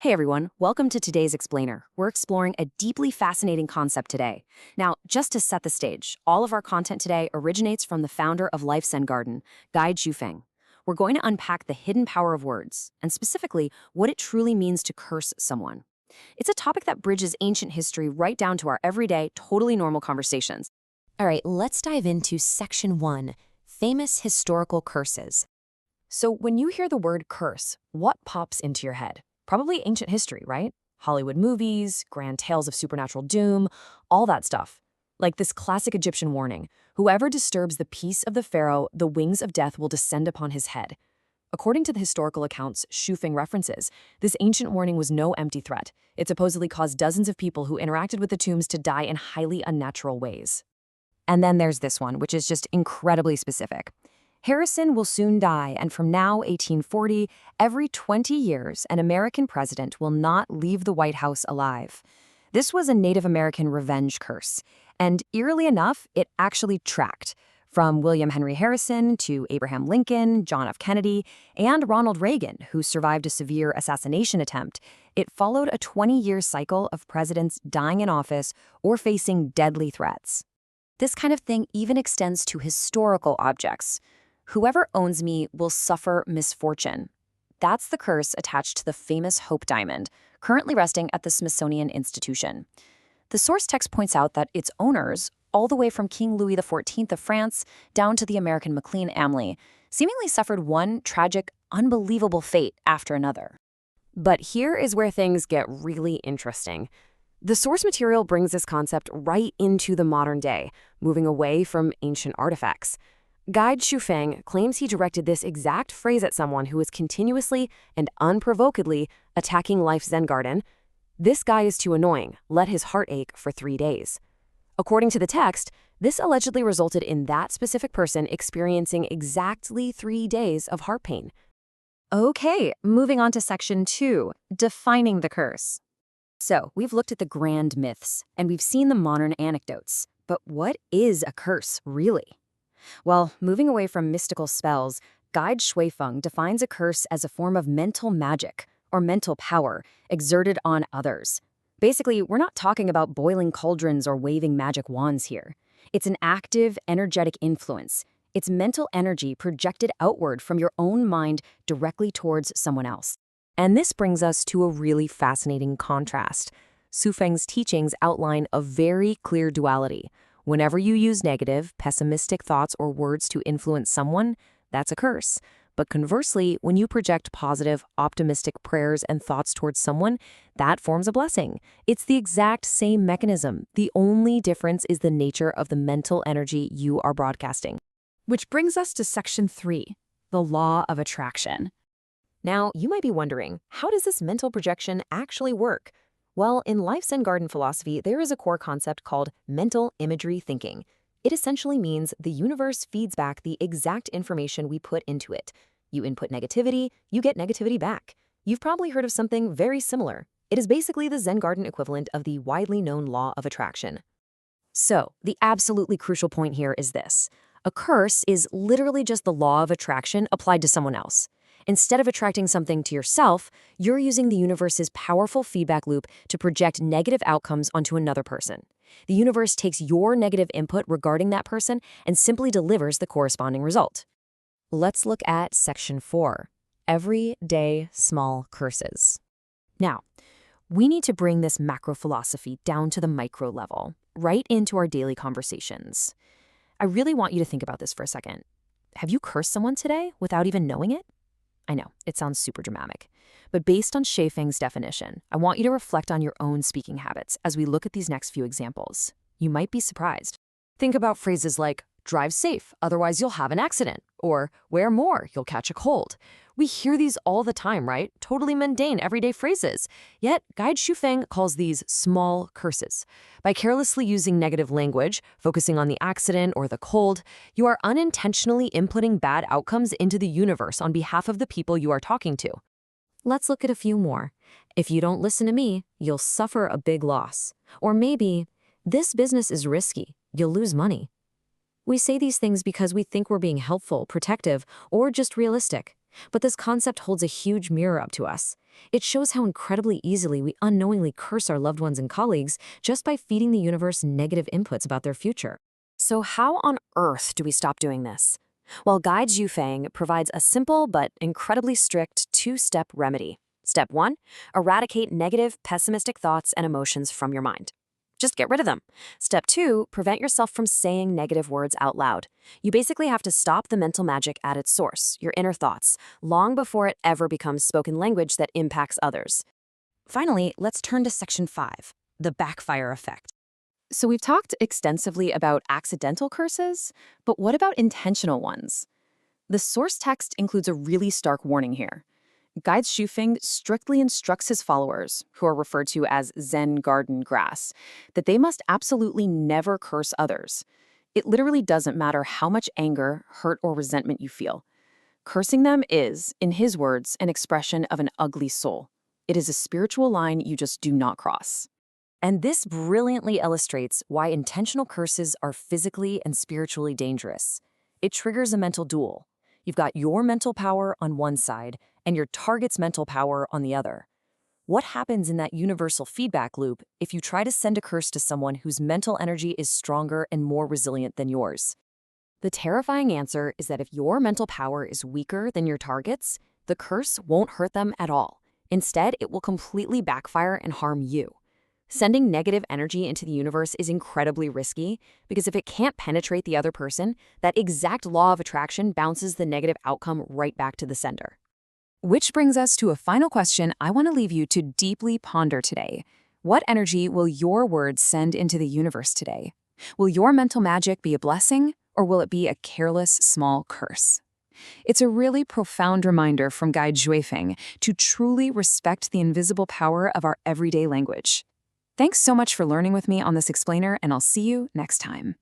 Hey everyone, welcome to today's Explainer. We're exploring a deeply fascinating concept today. Now, just to set the stage, all of our content today originates from the founder of Life Zen Garden, Guy Zhufeng. We're going to unpack the hidden power of words, and specifically, what it truly means to curse someone. It's a topic that bridges ancient history right down to our everyday, totally normal conversations. All right, let's dive into Section 1, Famous Historical Curses. So when you hear the word curse, what pops into your head? Probably ancient history, right? Hollywood movies, grand tales of supernatural doom, all that stuff. Like this classic Egyptian warning, whoever disturbs the peace of the pharaoh, the wings of death will descend upon his head. According to the historical accounts Zhufeng references, this ancient warning was no empty threat. It supposedly caused dozens of people who interacted with the tombs to die in highly unnatural ways. And then there's this one, which is just incredibly specific. Harrison will soon die, and from now, 1840, every 20 years, an American president will not leave the White House alive. This was a Native American revenge curse, and eerily enough, it actually tracked. From William Henry Harrison to Abraham Lincoln, John F. Kennedy, and Ronald Reagan, who survived a severe assassination attempt, it followed a 20-year cycle of presidents dying in office or facing deadly threats. This kind of thing even extends to historical objects. Whoever owns me will suffer misfortune. That's the curse attached to the famous Hope Diamond, currently resting at the Smithsonian Institution. The source text points out that its owners, all the way from King Louis XIV of France down to the American McLean Amley, seemingly suffered one tragic, unbelievable fate after another. But here is where things get really interesting. The source material brings this concept right into the modern day, moving away from ancient artifacts. Guy Zhufeng claims he directed this exact phrase at someone who was continuously and unprovokedly attacking Life Zen Garden. This guy is too annoying. Let his heart ache for 3 days. According to the text, this allegedly resulted in that specific person experiencing exactly 3 days of heart pain. Okay, moving on to Section 2, Defining the Curse. So, we've looked at the grand myths, and we've seen the modern anecdotes. But what is a curse, really? Well, moving away from mystical spells, Guy Zhufeng defines a curse as a form of mental magic, or mental power, exerted on others. Basically, we're not talking about boiling cauldrons or waving magic wands here. It's an active, energetic influence. It's mental energy projected outward from your own mind directly towards someone else. And this brings us to a really fascinating contrast. Zhufeng's teachings outline a very clear duality. Whenever you use negative, pessimistic thoughts or words to influence someone, that's a curse. But conversely, when you project positive, optimistic prayers and thoughts towards someone, that forms a blessing. It's the exact same mechanism. The only difference is the nature of the mental energy you are broadcasting. Which brings us to Section 3, the Law of Attraction. Now, you might be wondering, how does this mental projection actually work? Well, in Life Zen Garden philosophy, there is a core concept called mental imagery thinking. It essentially means the universe feeds back the exact information we put into it. You input negativity, you get negativity back. You've probably heard of something very similar. It is basically the Zen Garden equivalent of the widely known law of attraction. So, the absolutely crucial point here is this. A curse is literally just the law of attraction applied to someone else. Instead of attracting something to yourself, you're using the universe's powerful feedback loop to project negative outcomes onto another person. The universe takes your negative input regarding that person and simply delivers the corresponding result. Let's look at Section 4, Everyday Small Curses. Now, we need to bring this macro philosophy down to the micro level, right into our daily conversations. I really want you to think about this for a second. Have you cursed someone today without even knowing it? I know, it sounds super dramatic. But based on Zhufeng's definition, I want you to reflect on your own speaking habits as we look at these next few examples. You might be surprised. Think about phrases like, drive safe, otherwise you'll have an accident, or wear more, you'll catch a cold. We hear these all the time, right? Totally mundane, everyday phrases. Yet, Guy Zhufeng calls these small curses. By carelessly using negative language, focusing on the accident or the cold, you are unintentionally inputting bad outcomes into the universe on behalf of the people you are talking to. Let's look at a few more. If you don't listen to me, you'll suffer a big loss. Or maybe, this business is risky, you'll lose money. We say these things because we think we're being helpful, protective, or just realistic. But this concept holds a huge mirror up to us. It shows how incredibly easily we unknowingly curse our loved ones and colleagues just by feeding the universe negative inputs about their future. So how on earth do we stop doing this? Well, Guide Zhufang provides a simple but incredibly strict two-step remedy. Step 1, eradicate negative, pessimistic thoughts and emotions from your mind. Just get rid of them. Step 2, prevent yourself from saying negative words out loud. You basically have to stop the mental magic at its source, your inner thoughts, long before it ever becomes spoken language that impacts others. Finally, let's turn to Section 5, the backfire effect. So we've talked extensively about accidental curses, but what about intentional ones? The source text includes a really stark warning here. Guide Zhufang strictly instructs his followers, who are referred to as Zen garden grass, that they must absolutely never curse others. It literally doesn't matter how much anger, hurt, or resentment you feel. Cursing them is, in his words, an expression of an ugly soul. It is a spiritual line you just do not cross. And this brilliantly illustrates why intentional curses are physically and spiritually dangerous. It triggers a mental duel. You've got your mental power on one side and your target's mental power on the other. What happens in that universal feedback loop if you try to send a curse to someone whose mental energy is stronger and more resilient than yours? The terrifying answer is that if your mental power is weaker than your target's, the curse won't hurt them at all. Instead, it will completely backfire and harm you. Sending negative energy into the universe is incredibly risky because if it can't penetrate the other person, that exact law of attraction bounces the negative outcome right back to the sender. Which brings us to a final question I want to leave you to deeply ponder today. What energy will your words send into the universe today? Will your mental magic be a blessing, or will it be a careless, small curse? It's a really profound reminder from Guide Zhufang to truly respect the invisible power of our everyday language. Thanks so much for learning with me on this explainer, and I'll see you next time.